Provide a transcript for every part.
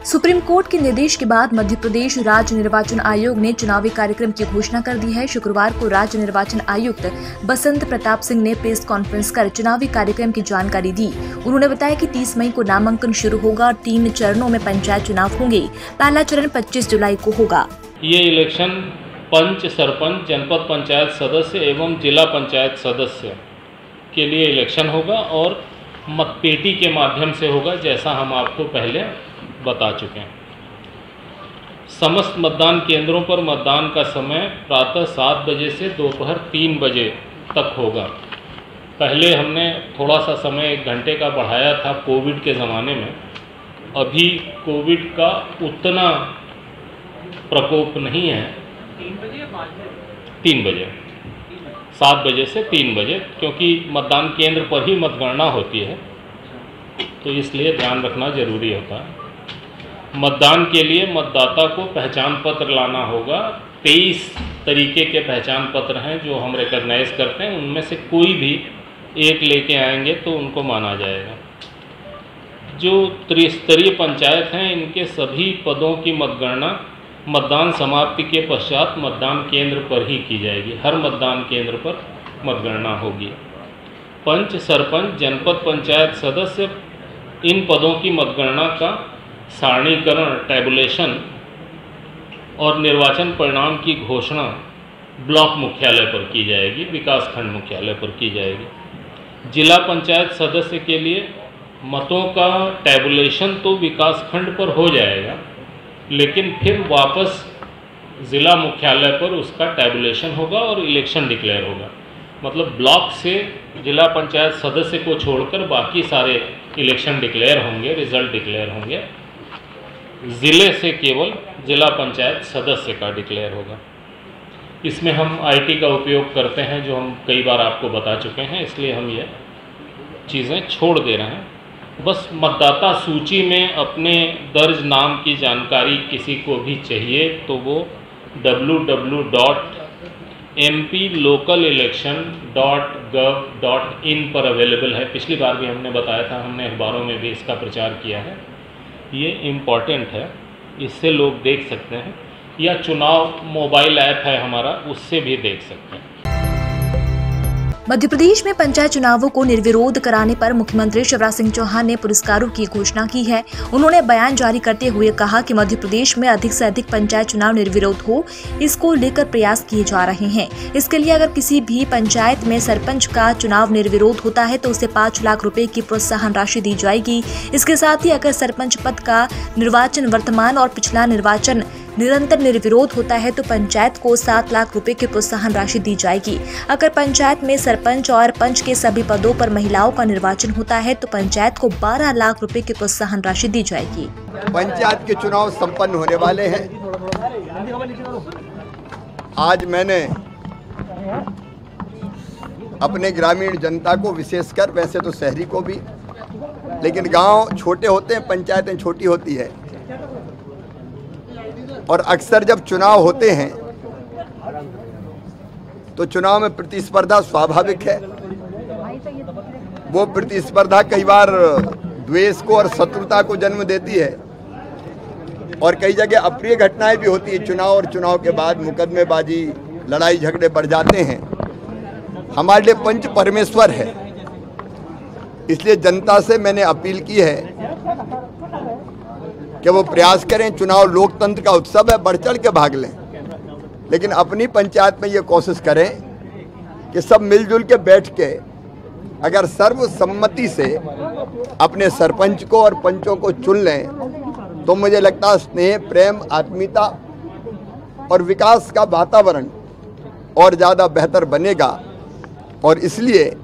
Supreme court के निर्देश के बाद मध्य प्रदेश राज्य निर्वाचन आयोग ने चुनावी कार्यक्रम की घोषणा कर दी है। शुक्रवार को राज्य निर्वाचन आयुक्त बसंत प्रताप सिंह ने प्रेस कॉन्फ्रेंस कर चुनावी कार्यक्रम की जानकारी दी। उन्होंने बताया कि 30 मई को नामांकन शुरू होगा और 3 चरणों में पंचायत चुनाव होंगे। पहला चरण 25 जुलाई को होगा। ये इलेक्शन पंच, सरपंच, जनपद पंचायत सदस्य एवं जिला पंचायत सदस्य के लिए इलेक्शन होगा और मतपेटी के माध्यम से होगा, जैसा हम आपको पहले बता चुके हैं। समस्त मतदान केंद्रों पर मतदान का समय प्रातः 7 बजे से दोपहर 3 बजे तक होगा। पहले हमने थोड़ा सा समय 1 घंटे का बढ़ाया था कोविड के ज़माने में। अभी कोविड का उतना प्रकोप नहीं है। 3 बजे 7 बजे से 3 बजे, क्योंकि मतदान केंद्र पर ही मतगणना होती है, तो इसलिए ध्यान रखना जरूरी होता है। मतदान के लिए मतदाता को पहचान पत्र लाना होगा। 23 तरीके के पहचान पत्र हैं जो हम रिकॉग्नाइज करते हैं, उनमें से कोई भी एक लेके आएंगे तो उनको माना जाएगा। जो त्रिस्तरीय पंचायत हैं, इनके सभी पदों की मतगणना मतदान समाप्ति के पश्चात मतदान केंद्र पर ही की जाएगी। हर मतदान केंद्र पर मतगणना होगी। पंच, सरपंच, जनपद पंचायत सदस्य, इन पदों की मतगणना का सारणीकरण, टैबुलेशन और निर्वाचन परिणाम की घोषणा ब्लॉक मुख्यालय पर की जाएगी, विकासखंड मुख्यालय पर की जाएगी। जिला पंचायत सदस्य के लिए मतों का टैबुलेशन तो विकासखंड पर हो जाएगा, लेकिन फिर वापस ज़िला मुख्यालय पर उसका टैबुलेशन होगा और इलेक्शन डिक्लेयर होगा। मतलब ब्लॉक से जिला पंचायत सदस्य को छोड़कर बाकी सारे इलेक्शन डिक्लेयर होंगे, रिजल्ट डिक्लेयर होंगे। ज़िले से केवल जिला पंचायत सदस्य का डिक्लेयर होगा। इसमें हम आईटी का उपयोग करते हैं, जो हम कई बार आपको बता चुके हैं, इसलिए हम ये चीज़ें छोड़ दे रहे हैं। बस मतदाता सूची में अपने दर्ज नाम की जानकारी किसी को भी चाहिए तो वो www.mplocalelection.gov.in पर अवेलेबल है। पिछली बार भी हमने बताया था, हमने अखबारों में भी इसका प्रचार किया है। ये इम्पॉर्टेंट है, इससे लोग देख सकते हैं, या चुनाव मोबाइल ऐप है हमारा, उससे भी देख सकते हैं। मध्य प्रदेश में पंचायत चुनावों को निर्विरोध कराने पर मुख्यमंत्री शिवराज सिंह चौहान ने पुरस्कारों की घोषणा की है। उन्होंने बयान जारी करते हुए कहा कि मध्य प्रदेश में अधिक से अधिक पंचायत चुनाव निर्विरोध हो, इसको लेकर प्रयास किए जा रहे हैं। इसके लिए अगर किसी भी पंचायत में सरपंच का चुनाव निर्विरोध होता है तो उसे 5 लाख रुपए की प्रोत्साहन राशि दी जाएगी। इसके साथ ही अगर सरपंच पद का निर्वाचन वर्तमान और पिछला निर्वाचन निरंतर निर्विरोध होता है तो पंचायत को 7 लाख रुपए की प्रोत्साहन राशि दी जाएगी। अगर पंचायत में सरपंच और पंच के सभी पदों पर महिलाओं का निर्वाचन होता है तो पंचायत को 12 लाख रुपए की प्रोत्साहन राशि दी जाएगी। पंचायत के चुनाव संपन्न होने वाले हैं। आज मैंने अपने ग्रामीण जनता को, विशेषकर वैसे तो शहरी को भी, लेकिन गांव छोटे होते हैं, पंचायतें छोटी होती है, और अक्सर जब चुनाव होते हैं तो चुनाव में प्रतिस्पर्धा स्वाभाविक है। वो प्रतिस्पर्धा कई बार द्वेष को और शत्रुता को जन्म देती है, और कई जगह अप्रिय घटनाएं भी होती है। चुनाव और चुनाव के बाद मुकदमेबाजी, लड़ाई झगड़े बढ़ जाते हैं। हमारे लिए पंच परमेश्वर है, इसलिए जनता से मैंने अपील की है कि वो प्रयास करें। चुनाव लोकतंत्र का उत्सव है, बढ़ चढ़ के भाग लें, लेकिन अपनी पंचायत में ये कोशिश करें कि सब मिलजुल के बैठ के अगर सर्वसम्मति से अपने सरपंच को और पंचों को चुन लें तो मुझे लगता है स्नेह, प्रेम, आत्मीयता और विकास का वातावरण और ज़्यादा बेहतर बनेगा। और इसलिए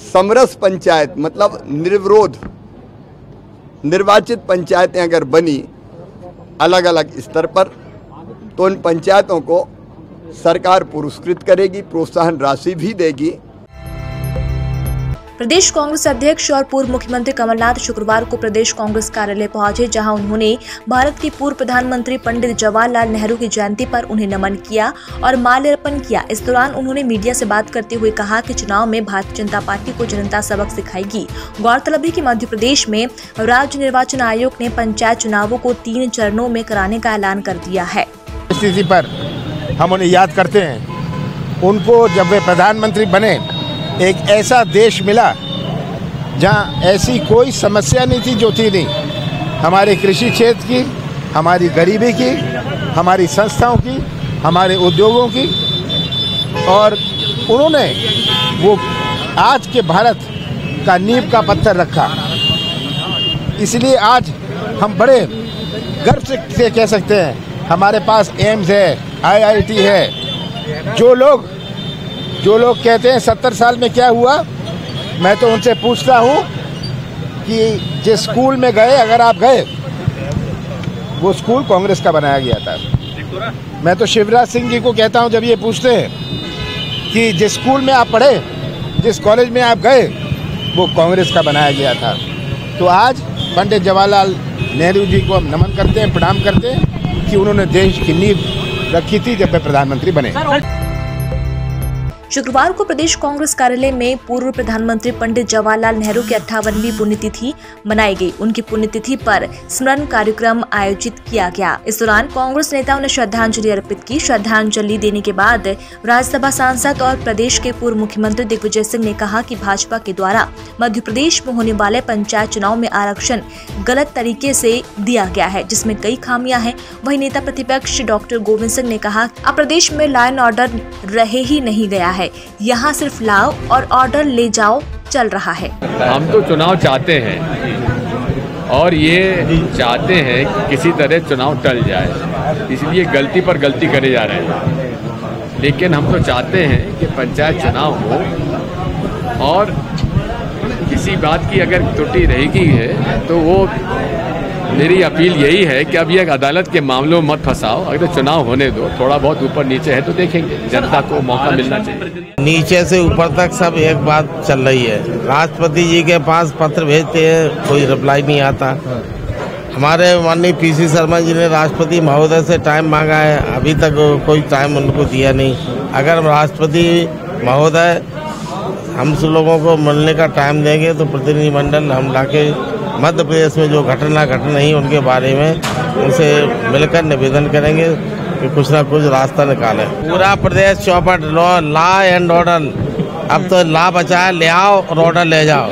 समरस पंचायत, मतलब निर्विरोध निर्वाचित पंचायतें अगर बनी अलग अलग स्तर पर, तो उन पंचायतों को सरकार पुरस्कृत करेगी, प्रोत्साहन राशि भी देगी। प्रदेश कांग्रेस अध्यक्ष और पूर्व मुख्यमंत्री कमलनाथ शुक्रवार को प्रदेश कांग्रेस कार्यालय पहुंचे, जहां उन्होंने भारत के पूर्व प्रधानमंत्री पंडित जवाहरलाल नेहरू की जयंती पर उन्हें नमन किया और माल्यार्पण किया। इस दौरान उन्होंने मीडिया से बात करते हुए कहा कि चुनाव में भारतीय जनता पार्टी को जनता सबक सिखाएगी। गौरतलब है कि मध्य प्रदेश में राज्य निर्वाचन आयोग ने पंचायत चुनावों को 3 चरणों में कराने का ऐलान कर दिया है। स्थिति पर हम उन्हें याद करते हैं। उनको जब वे प्रधानमंत्री बने, एक ऐसा देश मिला जहां ऐसी कोई समस्या नहीं थी जो थी नहीं। हमारे कृषि क्षेत्र की, हमारी गरीबी की, हमारी संस्थाओं की, हमारे उद्योगों की, और उन्होंने वो आज के भारत का नींव का पत्थर रखा। इसलिए आज हम बड़े गर्व से कह सकते हैं हमारे पास एम्स है, IIT है। जो लोग कहते हैं 70 साल में क्या हुआ, मैं तो उनसे पूछता हूँ कि जिस स्कूल में गए, अगर आप गए, वो स्कूल कांग्रेस का बनाया गया था। मैं तो शिवराज सिंह जी को कहता हूँ, जब ये पूछते हैं कि जिस स्कूल में आप पढ़े, जिस कॉलेज में आप गए, वो कांग्रेस का बनाया गया था। तो आज पंडित जवाहरलाल नेहरू जी को हम नमन करते हैं, प्रणाम करते हैं कि उन्होंने देश की नींव रखी थी जब वे प्रधानमंत्री बने। शुक्रवार को प्रदेश कांग्रेस कार्यालय में पूर्व प्रधानमंत्री पंडित जवाहरलाल नेहरू की 58वीं पुण्यतिथि मनाई गई। उनकी पुण्यतिथि पर स्मरण कार्यक्रम आयोजित किया गया। इस दौरान कांग्रेस नेताओं ने श्रद्धांजलि अर्पित की। श्रद्धांजलि देने के बाद राज्यसभा सांसद और प्रदेश के पूर्व मुख्यमंत्री दिग्विजय सिंह ने कहा कि भाजपा के द्वारा मध्य प्रदेश में होने वाले पंचायत चुनाव में आरक्षण गलत तरीके से दिया गया है, जिसमें कई खामियां हैं। वहीं नेता प्रतिपक्ष डॉक्टर गोविंद सिंह ने कहा, अब प्रदेश में लॉ एंड ऑर्डर रहे ही नहीं गया है, यहाँ सिर्फ लाओ और ऑर्डर ले जाओ चल रहा है। हम तो चुनाव चाहते हैं और ये चाहते हैं कि किसी तरह चुनाव टल जाए, इसलिए गलती पर गलती करे जा रहे हैं। लेकिन हम तो चाहते हैं कि पंचायत चुनाव हो और किसी बात की अगर त्रुटि रहेगी है तो वो मेरी अपील यही है कि अब ये अदालत के मामलों में मत फंसाओ, अगर चुनाव होने दो। थोड़ा बहुत ऊपर नीचे है तो देखेंगे, जनता को मौका मिलना चाहिए। नीचे से ऊपर तक सब एक बात चल रही है। राष्ट्रपति जी के पास पत्र भेजते हैं, कोई रिप्लाई नहीं आता। हमारे माननीय PC शर्मा जी ने राष्ट्रपति महोदय से टाइम मांगा है, अभी तक कोई टाइम उनको दिया नहीं। अगर राष्ट्रपति महोदय हम सब लोगों को मिलने का टाइम देंगे तो प्रतिनिधिमंडल हम लाके मध्य प्रदेश में जो घटना घट रही उनके बारे में उनसे मिलकर निवेदन करेंगे कि कुछ ना कुछ रास्ता निकालें। पूरा प्रदेश चौपट, लॉ एंड ऑर्डर। अब तो लॉ बचाए, ले आओ और ऑर्डर ले जाओ।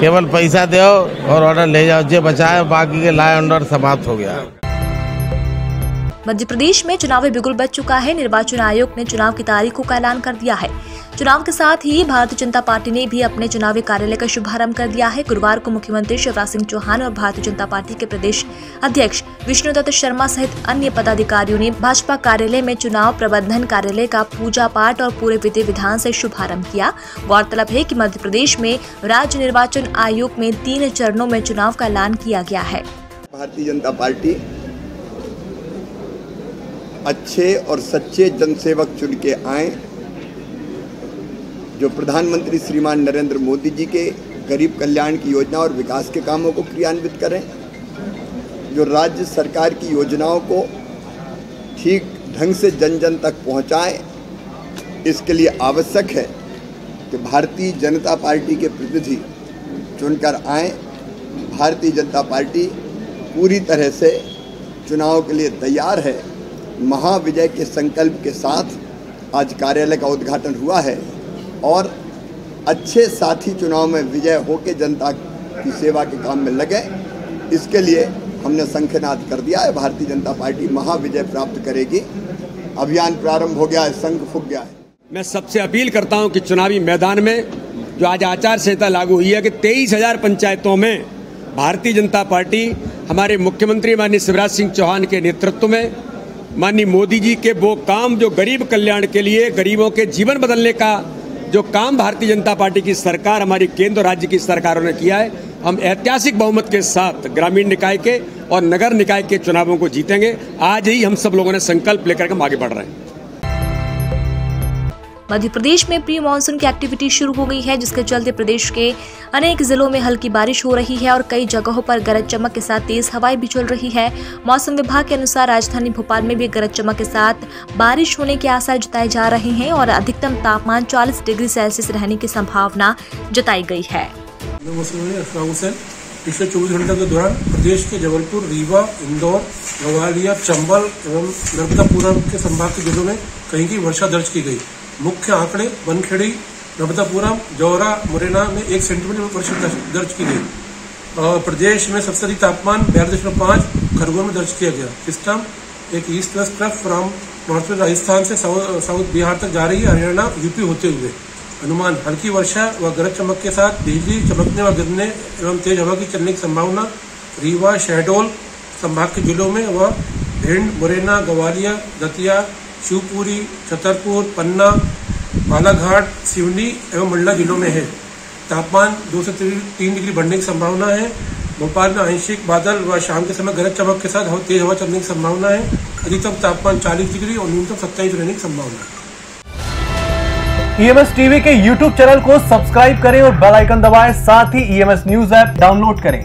केवल पैसा दो और ऑर्डर ले जाओ, जो बचाए बाकी के लॉ एंड ऑर्डर समाप्त हो गया। मध्य प्रदेश में चुनावी बिगुल बज चुका है। निर्वाचन आयोग ने चुनाव की तारीखों का ऐलान कर दिया है। चुनाव के साथ ही भारतीय जनता पार्टी ने भी अपने चुनावी कार्यालय का शुभारंभ कर दिया है। गुरुवार को मुख्यमंत्री शिवराज सिंह चौहान और भारतीय जनता पार्टी के प्रदेश अध्यक्ष विष्णुदत्त शर्मा सहित अन्य पदाधिकारियों ने भाजपा कार्यालय में चुनाव प्रबंधन कार्यालय का पूजा पाठ और पूरे विधि विधान से शुभारंभ किया। गौरतलब है कि मध्य प्रदेश में राज्य निर्वाचन आयोग में 3 चरणों में चुनाव का ऐलान किया गया है। भारतीय जनता पार्टी अच्छे और सच्चे जनसेवक चुन के आए, जो प्रधानमंत्री श्रीमान नरेंद्र मोदी जी के गरीब कल्याण की योजना और विकास के कामों को क्रियान्वित करें, जो राज्य सरकार की योजनाओं को ठीक ढंग से जन जन तक पहुंचाएं। इसके लिए आवश्यक है कि भारतीय जनता पार्टी के प्रतिनिधि चुनकर आए। भारतीय जनता पार्टी पूरी तरह से चुनाव के लिए तैयार है। महाविजय के संकल्प के साथ आज कार्यालय का उद्घाटन हुआ है और अच्छे साथी चुनाव में विजय होकर जनता की सेवा के काम में लगे, इसके लिए हमने शंखनाद कर दिया है। भारतीय जनता पार्टी महाविजय प्राप्त करेगी। अभियान प्रारंभ हो गया है, शंख फूंक गया है। मैं सबसे अपील करता हूं कि चुनावी मैदान में जो आज आचार संहिता लागू हुई है कि 23,000 पंचायतों में भारतीय जनता पार्टी हमारे मुख्यमंत्री माननीय शिवराज सिंह चौहान के नेतृत्व में माननीय मोदी जी के वो काम जो गरीब कल्याण के लिए, गरीबों के जीवन बदलने का जो काम भारतीय जनता पार्टी की सरकार, हमारी केंद्र और राज्य की सरकारों ने किया है, हम ऐतिहासिक बहुमत के साथ ग्रामीण निकाय के और नगर निकाय के चुनावों को जीतेंगे। आज ही हम सब लोगों ने संकल्प लेकर के आगे बढ़ रहे हैं। मध्य प्रदेश में प्री मानसून की एक्टिविटी शुरू हो गई है, जिसके चलते प्रदेश के अनेक जिलों में हल्की बारिश हो रही है और कई जगहों पर गरज चमक के साथ तेज हवाएं भी चल रही है। मौसम विभाग के अनुसार राजधानी भोपाल में भी गरज चमक के साथ बारिश होने के आसार जताए जा रहे हैं और अधिकतम तापमान 40 डिग्री सेल्सियस रहने की संभावना जताई गई है। पिछले 24 घंटों के दौरान प्रदेश के जबलपुर, रीवा, इंदौर, ग्वालियर, चंबल एवं नर्मदापुरम के संभाग के जिलों में कहीं की वर्षा दर्ज की गई। मुख्य आंकड़े बनखेड़ी, नर्मदापुरम, जौरा, मुरैना में 1 सेंटीमीटर वर्षा दर्ज की गई। प्रदेश में सबसे अधिक तापमान 42.5 खरगोन में दर्ज किया गया। सिस्टम एक east west trough from north west Rajasthan से साउथ बिहार तक जा रही है, हरियाणा, यूपी होते हुए। अनुमान हल्की वर्षा व गरज चमक के साथ बिजली चमकने व गिरने एवं तेज हवा की चलने की संभावना रीवा, शहडोल संभाग के जिलों में व भिंड, मुरैना, ग्वालियर, दतिया, शिवपुरी, छतरपुर, पन्ना, बालाघाट, सिवनी एवं मंडला जिलों में है। तापमान 2 से 3 डिग्री बढ़ने की संभावना है। भोपाल में आंशिक बादल व शाम के समय गरज चमक के साथ तेज हवा चलने की संभावना है। अधिकतम तापमान 40 डिग्री और न्यूनतम 27 रहने की संभावना है। EMS टीवी के YouTube चैनल को सब्सक्राइब करें और बेल आइकन दबाएं। साथ ही EMS न्यूज ऐप डाउनलोड करें।